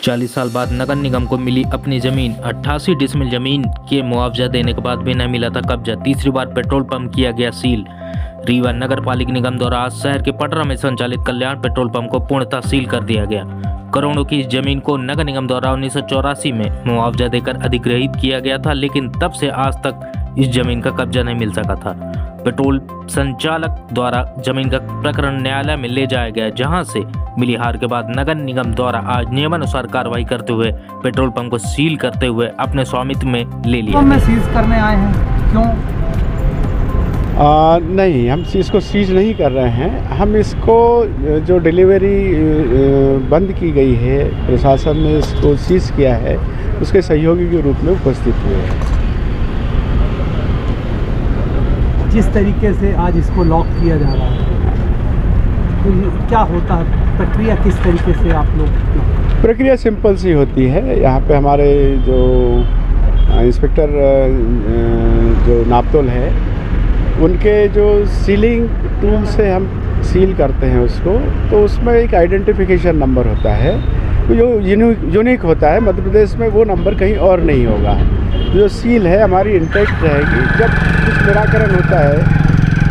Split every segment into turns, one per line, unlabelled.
40 साल बाद नगर निगम को मिली अपनी जमीन। 88 डिसमिल जमीन के मुआवजा देने के बाद भी न मिला था कब्जा। तीसरी बार पेट्रोल पंप किया गया सील। रीवा नगर पालिक निगम द्वारा आज शहर के पटरा में संचालित कल्याण पेट्रोल पंप को पूर्णतः सील कर दिया गया। करोड़ों की इस जमीन को नगर निगम द्वारा 1984 में मुआवजा देकर अधिग्रहित किया गया था, लेकिन तब से आज तक इस जमीन का कब्जा नहीं मिल सका था। पेट्रोल संचालक द्वारा जमीन का प्रकरण न्यायालय में ले जाया गया, जहां से मिली हार के बाद नगर निगम द्वारा आज नियमानुसार कार्रवाई करते हुए पेट्रोल पंप को सील करते हुए अपने स्वामित्व में ले लिया।
में सीज करने आए हैं, क्यों?
नहीं, हम इसको सीज नहीं कर रहे हैं। हम इसको जो डिलीवरी बंद की गई है, प्रशासन ने इसको सीज किया है, उसके सहयोगी के रूप में उपस्थित हुए हैं।
जिस तरीके से आज इसको लॉक किया जा रहा है, तो क्या होता है? प्रक्रिया किस तरीके से आप लोग?
प्रक्रिया सिंपल सी होती है। यहाँ पे हमारे जो इंस्पेक्टर जो नापतोल है, उनके जो सीलिंग टूल से हम सील करते हैं उसको, तो उसमें एक आइडेंटिफिकेशन नंबर होता है जो यूनिक होता है। मध्य प्रदेश में वो नंबर कहीं और नहीं होगा। जो सील है हमारी इंटैक्ट रहेगी। जब कुछ निराकरण होता है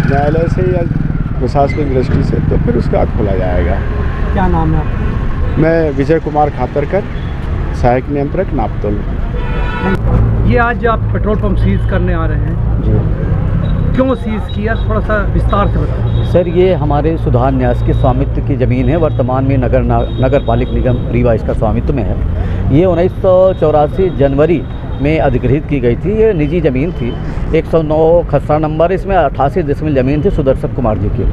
न्यायालय से या प्रशासनिक दृष्टि से, तो फिर उसका खोला जाएगा।
क्या नाम है आपका?
मैं विजय कुमार खातरकर, सहायक नियंत्रक नापतोल।
ये आज आप पेट्रोल पंप सीज करने आ रहे हैं
जी,
क्यों सीज किया, थोड़ा सा विस्तार से बताओ।
सर ये हमारे सुधार न्यास के स्वामित्व की ज़मीन है। वर्तमान में नगर पालिक निगम रीवा इसका स्वामित्व में है। ये 1984 जनवरी में अधिग्रहित की गई थी। ये निजी ज़मीन थी। 109 खसरा नंबर, इसमें 88 डिसमिल ज़मीन थी सुदर्शन कुमार जी की।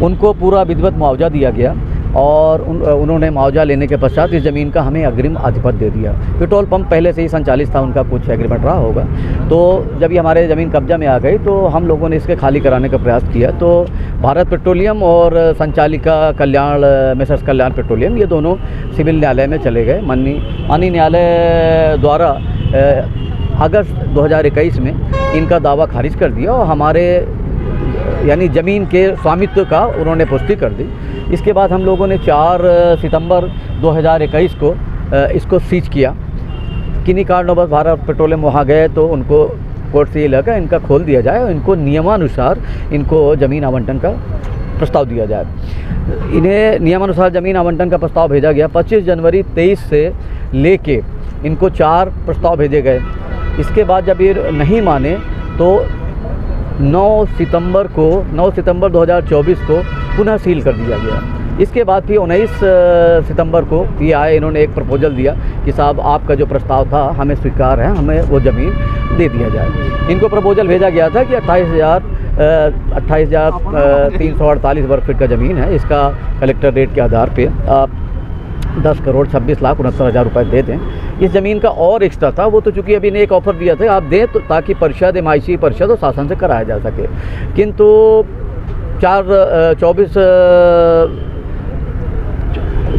उनको पूरा विधिवत मुआवजा दिया गया और उन्होंने मुआवजा लेने के पश्चात इस ज़मीन का हमें अग्रिम आधिपत्य दे दिया। पेट्रोल पंप पहले से ही संचालित था, उनका कुछ एग्रीमेंट रहा होगा। तो जब ये हमारे ज़मीन कब्जा में आ गई तो हम लोगों ने इसके खाली कराने का प्रयास किया। तो भारत पेट्रोलियम और संचालिका कल्याण मेसर्स कल्याण पेट्रोलियम, ये दोनों सिविल न्यायालय में चले गए। माननीय न्यायालय द्वारा अगस्त 2021 में इनका दावा खारिज कर दिया और हमारे यानी ज़मीन के स्वामित्व का उन्होंने पुष्टि कर दी। इसके बाद हम लोगों ने 4 सितंबर 2021 को इसको सीज किया। किन्हीं कारणों बस भारत पेट्रोलियम वहाँ गए तो उनको कोर्ट से ये लगा इनका खोल दिया जाए और इनको नियमानुसार इनको ज़मीन आवंटन का प्रस्ताव दिया जाए। इन्हें नियमानुसार ज़मीन आवंटन का प्रस्ताव भेजा गया। 25 जनवरी 23 से लेके इनको 4 प्रस्ताव भेजे गए। इसके बाद जब ये नहीं माने तो 9 सितंबर 2024 को पुनः सील कर दिया गया। इसके बाद फिर 19 सितंबर को ये आए, इन्होंने एक प्रपोजल दिया कि साहब आपका जो प्रस्ताव था हमें स्वीकार है, हमें वो ज़मीन दे दिया जाए। इनको प्रपोजल भेजा गया था कि 28,348 वर्ग फीट का ज़मीन है। इसका कलेक्टर रेट के आधार पे आप 10 करोड़ 26 लाख 69,000 रुपये दे दें। इस ज़मीन का और एक्स्ट्रा था, वो तो चूँकि अभी ने एक ऑफ़र दिया था आप दें तो ताकि परिषद MIC परिषद और शासन से कराया जा सके। किंतु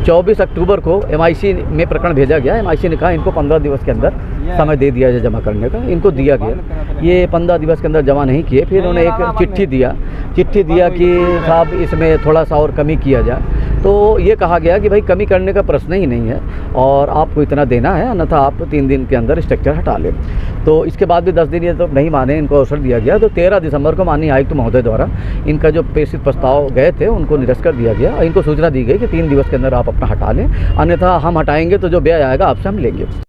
24 अक्टूबर को MIC में प्रकरण भेजा गया। MIC ने कहा इनको 15 दिवस के अंदर समय दे दिया जाए जमा करने का। इनको दिया गया, ये 15 दिवस के अंदर जमा नहीं किए। फिर उन्होंने एक चिट्ठी दिया कि साहब इसमें थोड़ा सा और कमी किया जाए। तो ये कहा गया कि भाई कमी करने का प्रश्न ही नहीं है और आपको इतना देना है, अन्यथा आप 3 दिन के अंदर स्ट्रक्चर हटा लें। तो इसके बाद भी 10 दिन ये तो नहीं माने, इनको अवसर दिया गया। तो 13 दिसंबर को माननीय आयुक्त महोदय द्वारा इनका जो प्रेषित प्रस्ताव गए थे उनको निरस्त कर दिया गया और इनको सूचना दी गई कि 3 दिवस के अंदर आप अपना हटा लें, अन्यथा हम हटाएंगे तो जो व्यय आएगा आपसे हम लेंगे।